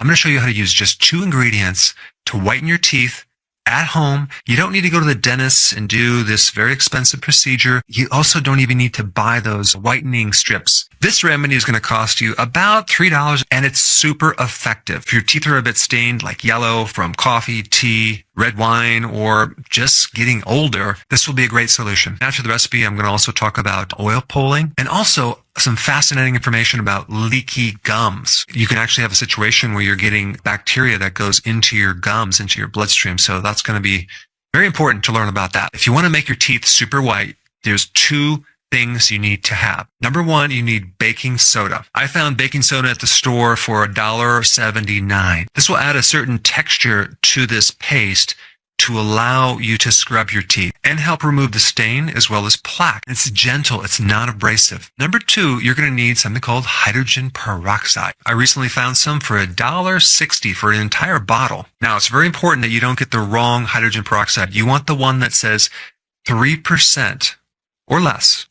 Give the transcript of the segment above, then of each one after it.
I'm going to show you how to use just 2 ingredients to whiten your teeth at home. You don't need to go to the dentist and do this very expensive procedure. You also don't even need to buy those whitening strips. This remedy is going to cost you about $3, and it's super effective. If your teeth are a bit stained, like yellow from coffee, tea, red wine, or just getting older, this will be a great solution. After the recipe, I'm going to also talk about oil pulling and also some fascinating information about leaky gums. You can actually have a situation where you're getting bacteria that goes into your gums, into your bloodstream. So that's going to be very important to learn about that. If you want to make your teeth super white, there's 2 things you need to have. Number 1, you need baking soda. I found baking soda at the store for $1.79. This will add a certain texture to this paste to allow you to scrub your teeth and help remove the stain as well as plaque. It's gentle. It's not abrasive. Number 2, you're going to need something called hydrogen peroxide. I recently found some for $1.60 for an entire bottle. Now, it's very important that you don't get the wrong hydrogen peroxide. You want the one that says 3% or less.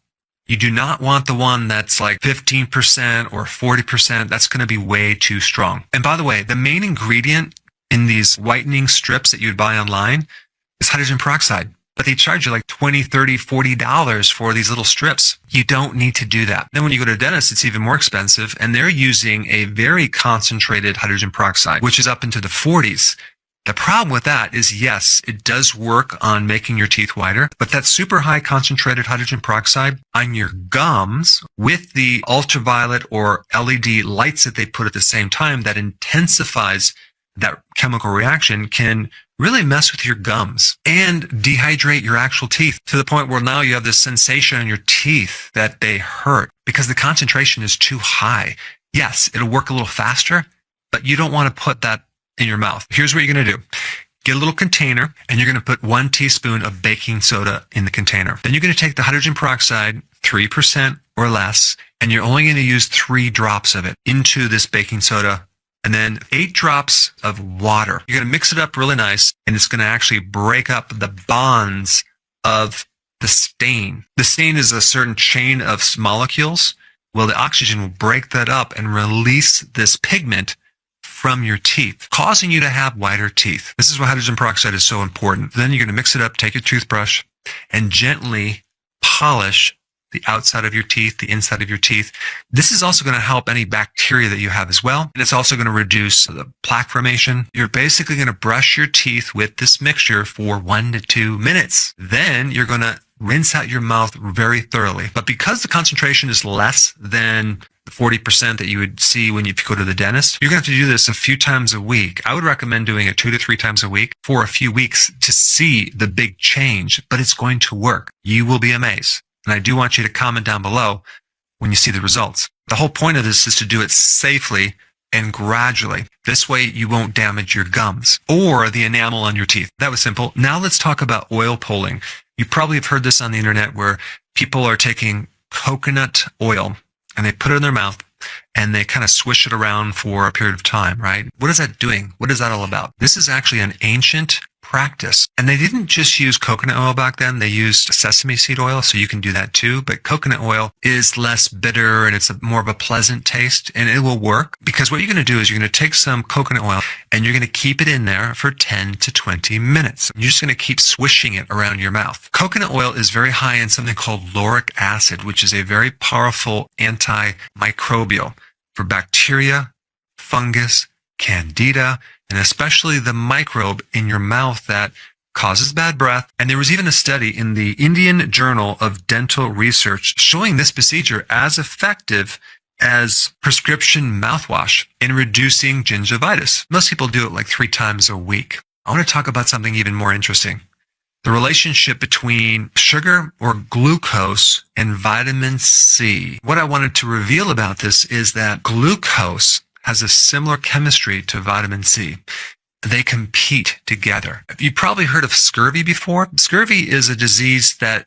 You do not want the one that's like 15% or 40%. That's going to be way too strong. And by the way, the main ingredient in these whitening strips that you'd buy online is hydrogen peroxide. But they charge you like $20, $30, $40 for these little strips. You don't need to do that. Then when you go to a dentist, it's even more expensive, and they're using a very concentrated hydrogen peroxide, which is up into the 40s. The problem with that is, yes, it does work on making your teeth whiter, but that super high concentrated hydrogen peroxide on your gums with the ultraviolet or LED lights that they put at the same time that intensifies that chemical reaction can really mess with your gums and dehydrate your actual teeth to the point where now you have this sensation in your teeth that they hurt because the concentration is too high. Yes, it'll work a little faster, but you don't want to put that in your mouth. Here's what you're going to do. Get a little container, and you're going to put 1 teaspoon of baking soda in the container. Then you're going to take the hydrogen peroxide, 3% or less, and you're only going to use 3 drops of it into this baking soda, and then 8 drops of water. You're going to mix it up really nice, and it's going to actually break up the bonds of the stain. The stain is a certain chain of molecules. Well, the oxygen will break that up and release this pigment from your teeth, causing you to have whiter teeth. This is why hydrogen peroxide is so important. Then you're going to mix it up, take your toothbrush, and gently polish the outside of your teeth, the inside of your teeth. This is also going to help any bacteria that you have as well. And it's also going to reduce the plaque formation. You're basically going to brush your teeth with this mixture for 1 to 2 minutes. Then you're going to rinse out your mouth very thoroughly. But because the concentration is less than the 40% that you would see when you go to the dentist, you're going to have to do this a few times a week. I would recommend doing it 2 to 3 times a week for a few weeks to see the big change, but it's going to work. You will be amazed. And I do want you to comment down below when you see the results. The whole point of this is to do it safely and gradually. This way you won't damage your gums or the enamel on your teeth. That was simple. Now let's talk about oil pulling. You probably have heard this on the internet where people are taking coconut oil and they put it in their mouth and they kind of swish it around for a period of time, right? What is that doing? What is that all about? This is actually an ancient practice. And they didn't just use coconut oil back then. They used sesame seed oil, so you can do that too. But coconut oil is less bitter and it's more of a pleasant taste, and it will work because what you're going to do is you're going to take some coconut oil and you're going to keep it in there for 10 to 20 minutes. You're just going to keep swishing it around your mouth. Coconut oil is very high in something called lauric acid, which is a very powerful antimicrobial for bacteria, fungus, candida, and especially the microbe in your mouth that causes bad breath. And there was even a study in the Indian Journal of Dental Research showing this procedure as effective as prescription mouthwash in reducing gingivitis. Most people do it like 3 times a week. I want to talk about something even more interesting. The relationship between sugar or glucose and vitamin C. What I wanted to reveal about this is that glucose has a similar chemistry to vitamin C. They compete together. You've probably heard of scurvy before. Scurvy is a disease that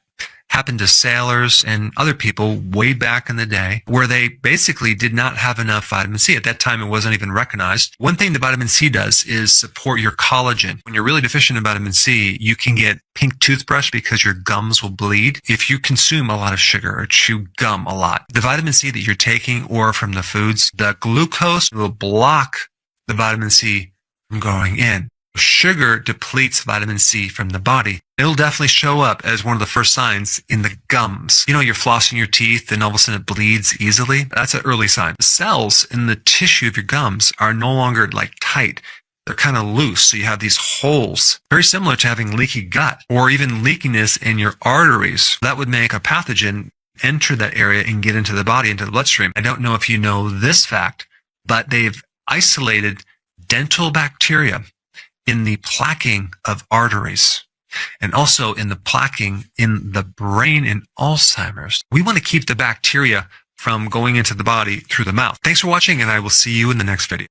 happened to sailors and other people way back in the day where they basically did not have enough vitamin C. At that time, it wasn't even recognized. One thing that vitamin C does is support your collagen. When you're really deficient in vitamin C, you can get pink toothbrush because your gums will bleed if you consume a lot of sugar or chew gum a lot. The vitamin C that you're taking or from the foods, the glucose will block the vitamin C from going in. Sugar depletes vitamin C from the body. It'll definitely show up as one of the first signs in the gums. You know, you're flossing your teeth and all of a sudden it bleeds easily. That's an early sign. The cells in the tissue of your gums are no longer like tight. They're kind of loose. So you have these holes, very similar to having leaky gut or even leakiness in your arteries. That would make a pathogen enter that area and get into the body, into the bloodstream. I don't know if you know this fact, but they've isolated dental bacteria in the plaquing of arteries and also in the plaquing in the brain in Alzheimer's. We want to keep the bacteria from going into the body through the mouth. Thanks for watching, and I will see you in the next video.